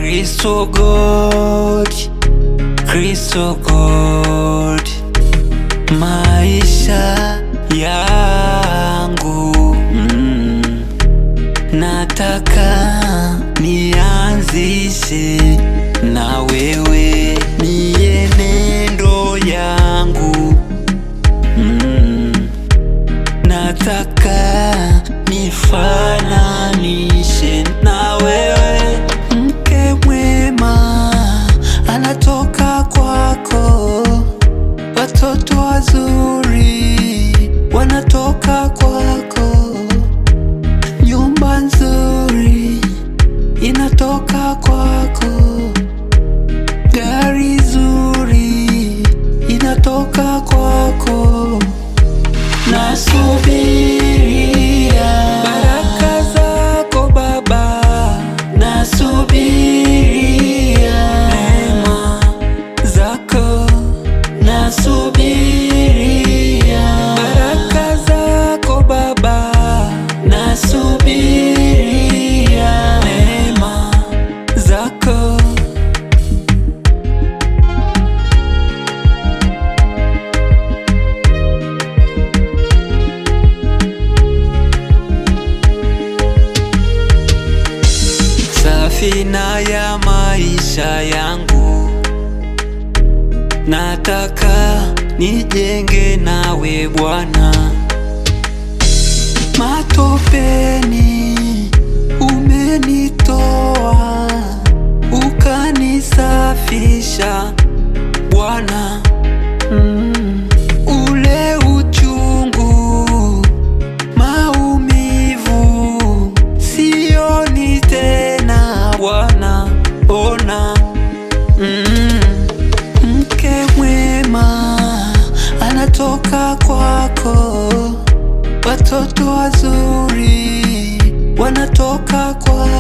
Kristo God, Kristo God, maisha yangu nataka nianzishe na wewe, mienendo yangu nataka nifananishe na wewe. Mke mwema anatoka kwako, watoto wazuri wanatoka kwako, nyumba nzuri inatoka kwako, gari zuri inatoka kwako. Nasubiria baraka zako Baba, nasubiria neema zako, nasubiria baraka zako Baba, nasubiria neema zako. Safina ya maisha yangu nataka nijenge nawe Bwana. Matopeni umenitoa, ukanisafisha Bwana. Ule uchungu, maumivu sioni tena Bwana, ona. Mke mwema anatoka kwako, watoto wazuri wanatoka kwako,